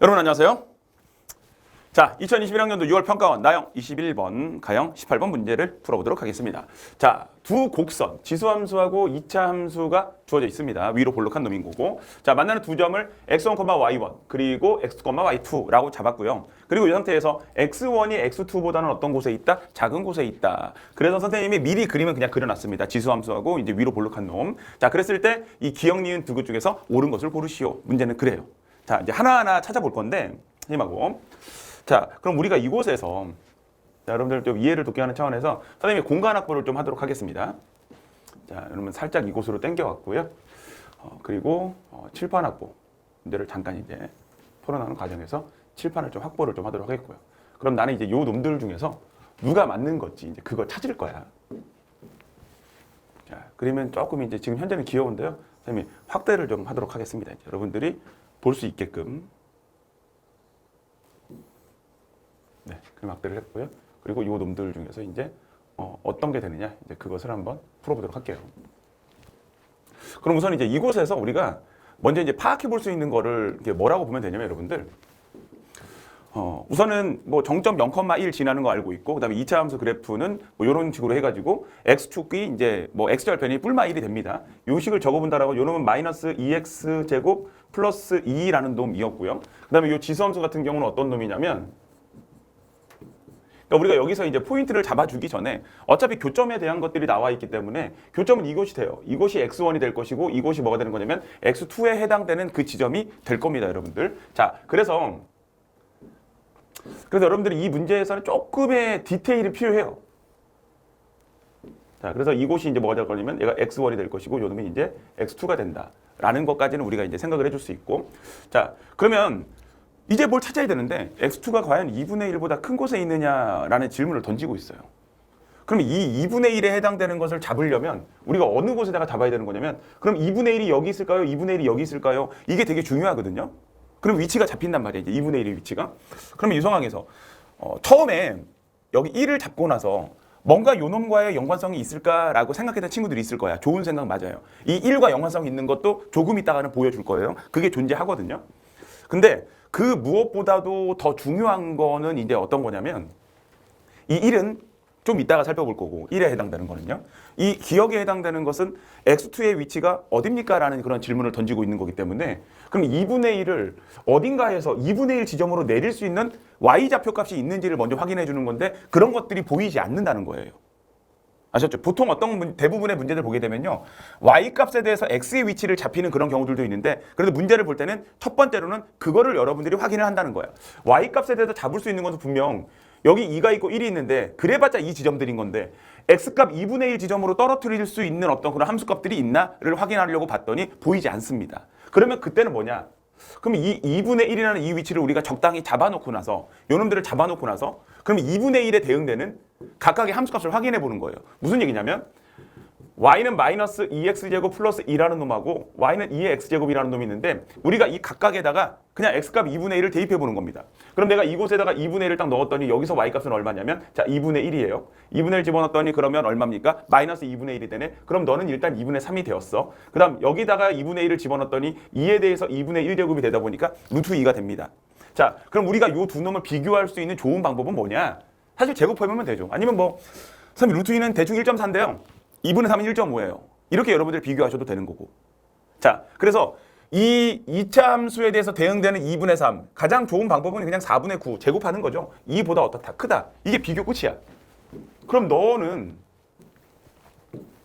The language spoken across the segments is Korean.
여러분 안녕하세요. 자, 2021학년도 6월 평가원 나형 21번, 가형 18번 문제를 풀어보도록 하겠습니다. 자, 두 곡선, 지수함수하고 2차 함수가 주어져 있습니다. 위로 볼록한 놈인 거고. 자, 만나는 두 점을 x1, y1 그리고 x, y2라고 잡았고요. 그리고 이 상태에서 x1이 x2보다는 어떤 곳에 있다? 작은 곳에 있다. 그래서 선생님이 미리 그림은 그냥 그려놨습니다. 지수함수하고 이제 위로 볼록한 놈. 자, 그랬을 때 이 기역, 니은 두 것 중에서 옳은 것을 고르시오. 문제는 그래요. 자, 이제 하나하나 찾아볼 건데, 선생님하고. 자, 그럼 우리가 이곳에서 자, 여러분들 좀 이해를 돕게 하는 차원에서 선생님이 공간 확보를 좀 하도록 하겠습니다. 자, 여러분 살짝 이곳으로 당겨왔고요. 그리고 칠판 확보 문제를 잠깐 이제 풀어나가는 과정에서 칠판을 좀 확보를 좀 하도록 하겠고요. 그럼 나는 이제 요 놈들 중에서 누가 맞는 건지 이제 그거 찾을 거야. 자, 그러면 조금 이제 지금 현재는 귀여운데요. 선생님이 확대를 좀 하도록 하겠습니다. 이제 여러분들이 볼 수 있게끔. 네, 그림 확대를 했고요. 그리고 이 놈들 중에서 이제 어떤 게 되느냐, 이제 그것을 한번 풀어보도록 할게요. 그럼 우선 이제 이곳에서 우리가 먼저 이제 파악해 볼 수 있는 거를 이게 뭐라고 보면 되냐면 여러분들, 우선은 뭐 정점 0,1 지나는 거 알고 있고, 그다음에 2차 함수 그래프는 뭐 이런 식으로 해가지고 x축이 이제 뭐 x절편이 뿔마 1이 됩니다. 요 식을 적어본다라고 요 놈은 마이너스 2x 제곱 플러스 2라는 놈이었고요. 그다음에 요 지수함수 같은 경우는 어떤 놈이냐면, 그러니까 우리가 여기서 이제 포인트를 잡아주기 전에 어차피 교점에 대한 것들이 나와 있기 때문에 교점은 이곳이 돼요. 이곳이 x1이 될 것이고 이곳이 뭐가 되는 거냐면 x2에 해당되는 그 지점이 될 겁니다, 여러분들. 자, 그래서 여러분들이 이 문제에서는 조금의 디테일이 필요해요. 자, 그래서 이곳이 이제 뭐가 될 거냐면 얘가 x1이 될 것이고 요 놈이 이제 x2가 된다라는 것까지는 우리가 이제 생각을 해줄 수 있고. 자, 그러면 이제 뭘 찾아야 되는데 x2가 과연 2분의 1보다 큰 곳에 있느냐라는 질문을 던지고 있어요. 그럼 이 2분의 1에 해당되는 것을 잡으려면 우리가 어느 곳에다가 잡아야 되는 거냐면, 그럼 2분의 1이 여기 있을까요? 2분의 1이 여기 있을까요? 이게 되게 중요하거든요. 그럼 위치가 잡힌단 말이에요. 이제 2분의 1의 위치가. 그러면 이 상황에서 처음에 여기 1을 잡고 나서 뭔가 요 놈과의 연관성이 있을까라고 생각했던 친구들이 있을 거야. 좋은 생각 맞아요. 이 1과 연관성이 있는 것도 조금 있다가는 보여줄 거예요. 그게 존재하거든요. 근데 그 무엇보다도 더 중요한 거는 이제 어떤 거냐면, 이 1은 좀 이따가 살펴볼 거고, 1에 해당되는 거는요. 이 기억에 해당되는 것은 x2의 위치가 어딥니까? 라는 그런 질문을 던지고 있는 거기 때문에, 그럼 2분의 1을 어딘가에서 2분의 1 지점으로 내릴 수 있는 y좌표값이 있는지를 먼저 확인해 주는 건데, 그런 것들이 보이지 않는다는 거예요. 아셨죠? 보통 대부분의 문제들 보게 되면요, y값에 대해서 x의 위치를 잡히는 그런 경우들도 있는데, 그래도 문제를 볼 때는 첫 번째로는 그거를 여러분들이 확인을 한다는 거야. y값에 대해서 잡을 수 있는 것은 분명 여기 2가 있고 1이 있는데, 그래봤자 이 지점들인 건데 x값 2분의 1 지점으로 떨어뜨릴 수 있는 어떤 그런 함수값들이 있나를 확인하려고 봤더니 보이지 않습니다. 그러면 그때는 뭐냐? 그럼 이 2분의 1이라는 이 위치를 우리가 적당히 잡아놓고 나서, 요놈들을 잡아놓고 나서, 그럼 2분의 1에 대응되는 각각의 함수값을 확인해 보는 거예요. 무슨 얘기냐면, y는 마이너스 2x제곱 플러스 2라는 놈하고 y는 2의 x제곱이라는 놈이 있는데, 우리가 이 각각에다가 그냥 x값 2분의 1을 대입해 보는 겁니다. 그럼 내가 이곳에다가 2분의 1을 딱 넣었더니 여기서 y값은 얼마냐면, 자, 2분의 1이에요. 2분의 1 집어넣었더니 그러면 얼마입니까? 마이너스 2분의 1이 되네. 그럼 너는 일단 2분의 3이 되었어. 그 다음 여기다가 2분의 1을 집어넣었더니 2에 대해서 2분의 1제곱이 되다 보니까 루트 2가 됩니다. 자, 그럼 우리가 이 두 놈을 비교할 수 있는 좋은 방법은 뭐냐? 사실 제곱해보면 되죠. 아니면 뭐 선생님 루트 2는 대충 1.4인데요. 2분의 3은 1.5예요. 이렇게 여러분들 비교하셔도 되는 거고. 자, 그래서 이 2차 함수에 대해서 대응되는 2분의 3, 가장 좋은 방법은 그냥 4분의 9 제곱하는 거죠. 2보다 어떻다? 크다. 이게 비교 끝이야. 그럼 너는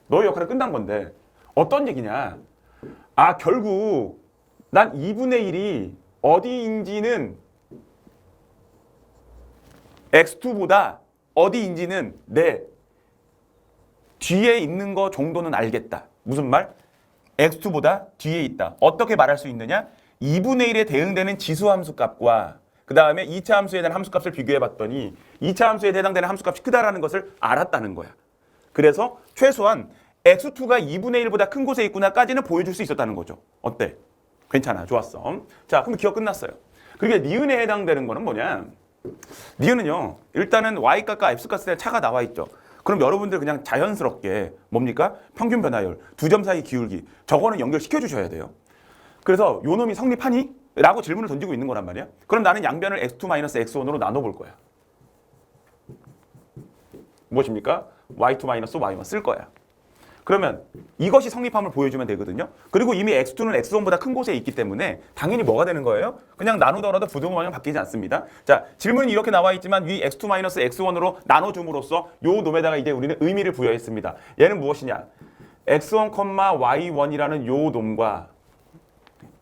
너의 역할은 끝난 건데 어떤 얘기냐? 아, 결국 난 2분의 1이 어디인지는 x2보다 어디인지는 내 뒤에 있는 거 정도는 알겠다. 무슨 말? x2보다 뒤에 있다. 어떻게 말할 수 있느냐? 2분의 1에 대응되는 지수함수 값과 그 다음에 2차 함수에 대한 함수값을 비교해봤더니 2차 함수에 해당되는 함수값이 크다라는 것을 알았다는 거야. 그래서 최소한 x2가 2분의 1보다 큰 곳에 있구나까지는 보여줄 수 있었다는 거죠. 어때? 괜찮아. 좋았어. 자, 그럼 기억 끝났어요. 그러니까 니은에 해당되는 거는 뭐냐? 니은은요, 일단은 y값과 x값에 대한 차가 나와 있죠. 그럼 여러분들 그냥 자연스럽게 뭡니까? 평균 변화율, 두 점 사이 기울기, 저거는 연결시켜 주셔야 돼요. 그래서 요 놈이 성립하니? 라고 질문을 던지고 있는 거란 말이야. 그럼 나는 양변을 x2-x1으로 나눠볼 거야. 무엇입니까? y2-y1 쓸 거야. 그러면 이것이 성립함을 보여주면 되거든요. 그리고 이미 x2는 x1보다 큰 곳에 있기 때문에 당연히 뭐가 되는 거예요? 그냥 나누더라도 부등호 방향 바뀌지 않습니다. 자, 질문이 이렇게 나와 있지만 위 x2-x1으로 나눠줌으로써 요 놈에다가 이제 우리는 의미를 부여했습니다. 얘는 무엇이냐? x1, y1이라는 요 놈과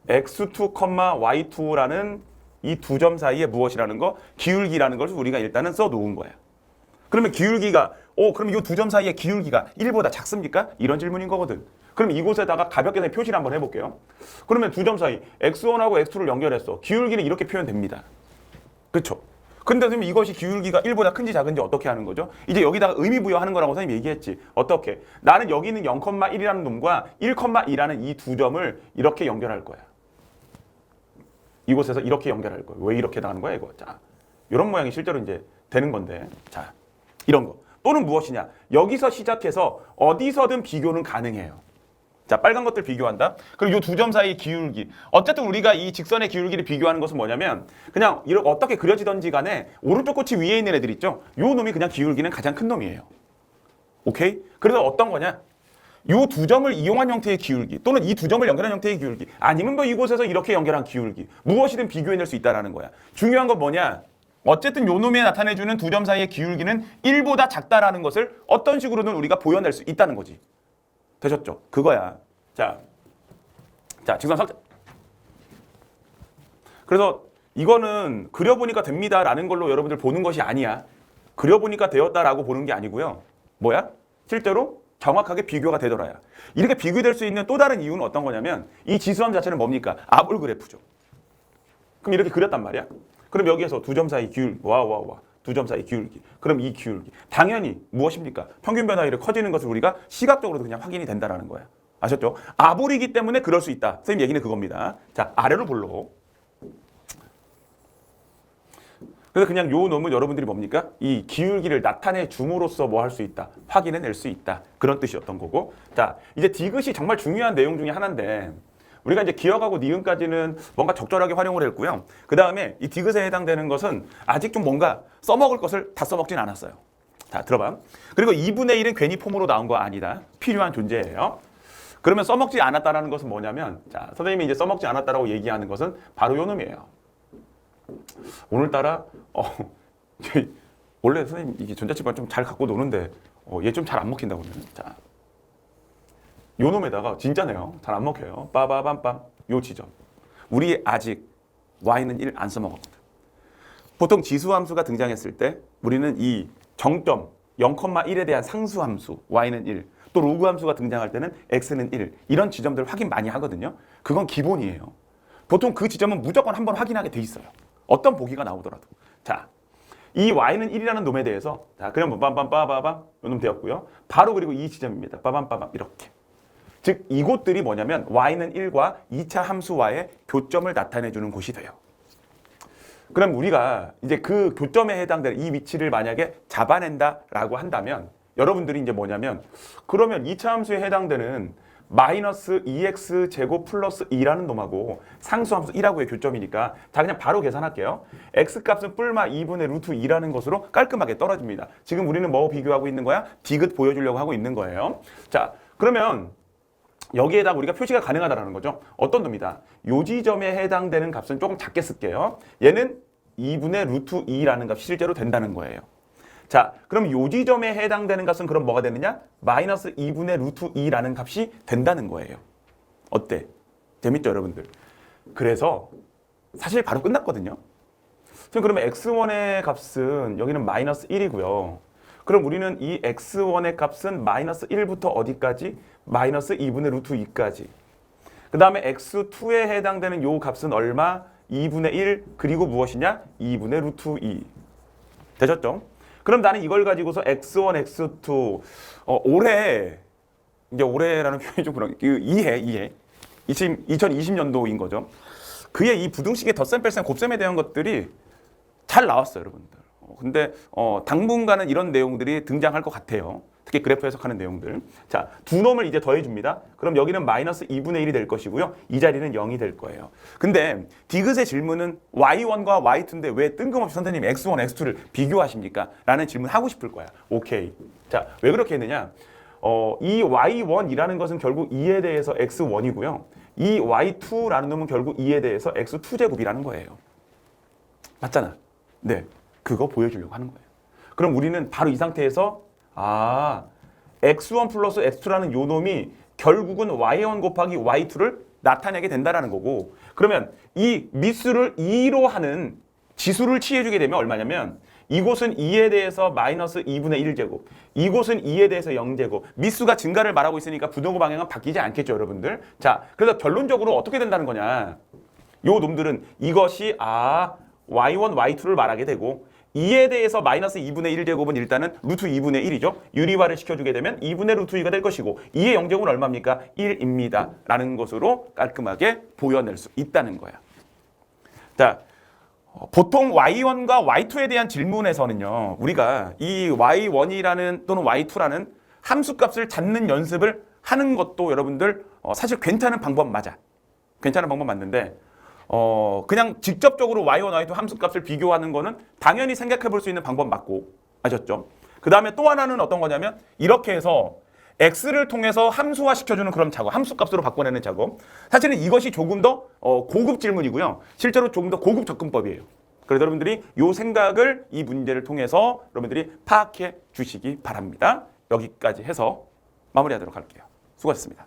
x2, y2라는 이 두 점 사이에 무엇이라는 거? 기울기라는 것을 우리가 일단은 써놓은 거야. 그러면 기울기가 그럼 이 두 점 사이의 기울기가 1보다 작습니까? 이런 질문인 거거든. 그럼 이곳에다가 가볍게 그냥 표시를 한번 해볼게요. 그러면 두 점 사이 x1하고 x2를 연결했어. 기울기는 이렇게 표현됩니다. 그렇죠? 근데 선생님 이것이 기울기가 1보다 큰지 작은지 어떻게 하는 거죠? 이제 여기다가 의미 부여하는 거라고 선생님이 얘기했지. 어떻게? 나는 여기 있는 0,1이라는 놈과 1,2라는 이 두 점을 이렇게 연결할 거야. 이곳에서 이렇게 연결할 거야. 왜 이렇게 나가는 거야 이거? 자, 이런 모양이 실제로 이제 되는 건데, 자, 이런 거. 또는 무엇이냐? 여기서 시작해서 어디서든 비교는 가능해요. 자, 빨간 것들 비교한다. 그리고 이 두 점 사이의 기울기. 어쨌든 우리가 이 직선의 기울기를 비교하는 것은 뭐냐면 그냥 이렇게 어떻게 그려지던지 간에 오른쪽 끝이 위에 있는 애들 있죠? 요 놈이 그냥 기울기는 가장 큰 놈이에요. 오케이? 그래서 어떤 거냐? 요 두 점을 이용한 형태의 기울기 또는 이 두 점을 연결한 형태의 기울기 아니면 뭐 이곳에서 이렇게 연결한 기울기 무엇이든 비교해낼 수 있다는 거야. 중요한 건 뭐냐? 어쨌든 요 놈이 나타내주는 두 점 사이의 기울기는 1보다 작다라는 것을 어떤 식으로든 우리가 보여낼 수 있다는 거지. 되셨죠? 그거야. 자, 직선 석자. 그래서 이거는 그려보니까 됩니다라는 걸로 여러분들 보는 것이 아니야. 그려보니까 되었다라고 보는 게 아니고요. 뭐야? 실제로 정확하게 비교가 되더라야. 이렇게 비교될 수 있는 또 다른 이유는 어떤 거냐면 이 지수함 자체는 뭡니까? 아볼 그래프죠. 그럼 이렇게 그렸단 말이야. 그럼 여기에서 두 점 사이 기울기, 두 점 사이 기울기. 그럼 이 기울기. 당연히 무엇입니까? 평균 변화율이 커지는 것을 우리가 시각적으로도 그냥 확인이 된다는 거야. 아셨죠? 아볼이기 때문에 그럴 수 있다. 선생님 얘기는 그겁니다. 자, 아래로 볼로. 그래서 그냥 요 놈은 여러분들이 뭡니까? 이 기울기를 나타내 줌으로써 뭐 할 수 있다. 확인해낼 수 있다. 그런 뜻이었던 거고. 자, 이제 디귿이 정말 중요한 내용 중에 하나인데 우리가 이제 기억하고 니은까지는 뭔가 적절하게 활용을 했고요. 그 다음에 이 디귿에 해당되는 것은 아직 좀 뭔가 써먹을 것을 다 써먹진 않았어요. 자, 들어봐. 그리고 2분의 1은 괜히 폼으로 나온 거 아니다. 필요한 존재예요. 그러면 써먹지 않았다라는 것은 뭐냐면 자, 선생님이 이제 써먹지 않았다라고 얘기하는 것은 바로 요 놈이에요. 오늘따라 원래 선생님 이게 전자칠판 좀 잘 갖고 노는데 얘 좀 잘 안 먹힌다 보면 자. 요 놈에다가 진짜네요. 잘 안 먹혀요. 빠바밤빰 요 지점. 우리 아직 y는 1 안 써먹었거든. 보통 지수함수가 등장했을 때 우리는 이 정점 0,1에 대한 상수함수 y는 1, 또 로그함수가 등장할 때는 x는 1 이런 지점들 확인 많이 하거든요. 그건 기본이에요. 보통 그 지점은 무조건 한번 확인하게 돼 있어요. 어떤 보기가 나오더라도. 자, 이 y는 1이라는 놈에 대해서 자, 그냥 빰빰빰빰빰 요 놈 되었고요. 바로 그리고 이 지점입니다. 빠밤빠밤 이렇게. 즉 이곳들이 뭐냐면 y는 1과 2차 함수와의 교점을 나타내주는 곳이 돼요. 그럼 우리가 이제 그 교점에 해당되는 이 위치를 만약에 잡아낸다라고 한다면 여러분들이 이제 뭐냐면 그러면 2차 함수에 해당되는 마이너스 2x 제곱 플러스 2라는 놈하고 상수함수 1하고의 교점이니까 자 그냥 바로 계산할게요. x 값은 뿔마 2분의 루트 2라는 것으로 깔끔하게 떨어집니다. 지금 우리는 뭐 비교하고 있는 거야? 디귿 보여주려고 하고 있는 거예요. 자 그러면 여기에다가 우리가 표시가 가능하다는 거죠. 어떤 놈이다. 요 지점에 해당되는 값은 조금 작게 쓸게요. 얘는 2분의 루트 2라는 값이 실제로 된다는 거예요. 자, 그럼 요 지점에 해당되는 값은 그럼 뭐가 되느냐? 마이너스 2분의 루트 2라는 값이 된다는 거예요. 어때? 재밌죠, 여러분들? 그래서 사실 바로 끝났거든요. 그러면 x1의 값은 여기는 마이너스 1이고요. 그럼 우리는 이 x1의 값은 마이너스 1부터 어디까지? 마이너스 2분의 루트 2까지. 그 다음에 x2에 해당되는 요 값은 얼마? 2분의 1 그리고 무엇이냐? 2분의 루트 2. 되셨죠? 그럼 나는 이걸 가지고서 x1, x2 올해 이제 올해라는 표현이 좀 그런 이해 2020년도인 거죠. 그의 이 부등식의 덧셈, 뺄셈, 곱셈에 대한 것들이 잘 나왔어요, 여러분들. 근데 당분간은 이런 내용들이 등장할 것 같아요. 특히 그래프 해석하는 내용들. 자, 두 놈을 이제 더해줍니다. 그럼 여기는 마이너스 2분의 1이 될 것이고요. 이 자리는 0이 될 거예요. 근데 디귿의 질문은 y1과 y2인데 왜 뜬금없이 선생님 x1, x2를 비교하십니까? 라는 질문 하고 싶을 거야. 오케이. 자, 왜 그렇게 했느냐? 이 y1이라는 것은 결국 2에 대해서 x1이고요. 이 y2라는 놈은 결국 2에 대해서 x2제곱이라는 거예요. 맞잖아. 네. 그거 보여주려고 하는 거예요. 그럼 우리는 바로 이 상태에서 x1 플러스 x2라는 요 놈이 결국은 y1 곱하기 y2를 나타내게 된다라는 거고, 그러면 이 미수를 2로 하는 지수를 취해주게 되면 얼마냐면 이곳은 2에 대해서 마이너스 2분의 1제곱, 이곳은 2에 대해서 0제곱, 미수가 증가를 말하고 있으니까 부등호 방향은 바뀌지 않겠죠, 여러분들. 자, 그래서 결론적으로 어떻게 된다는 거냐. 요 놈들은 이것이 y1, y2를 말하게 되고 2에 대해서 마이너스 2분의 1제곱은 일단은 루트 2분의 1이죠. 유리화를 시켜주게 되면 2분의 루트 2가 될 것이고 2의 0제곱은 얼마입니까? 1입니다. 라는 것으로 깔끔하게 보여낼 수 있다는 거야. 자, 보통 y1과 y2에 대한 질문에서는요. 우리가 이 y1이라는 또는 y2라는 함수값을 잡는 연습을 하는 것도 여러분들 사실 괜찮은 방법 맞아. 괜찮은 방법 맞는데 그냥 직접적으로 y1, y2 함수값을 비교하는 거는 당연히 생각해 볼 수 있는 방법 맞고, 아셨죠? 그 다음에 또 하나는 어떤 거냐면 이렇게 해서 x를 통해서 함수화 시켜주는 그런 작업, 함수값으로 바꿔내는 작업. 사실은 이것이 조금 더 고급 질문이고요. 실제로 조금 더 고급 접근법이에요. 그래서 여러분들이 이 생각을 이 문제를 통해서 여러분들이 파악해 주시기 바랍니다. 여기까지 해서 마무리하도록 할게요. 수고하셨습니다.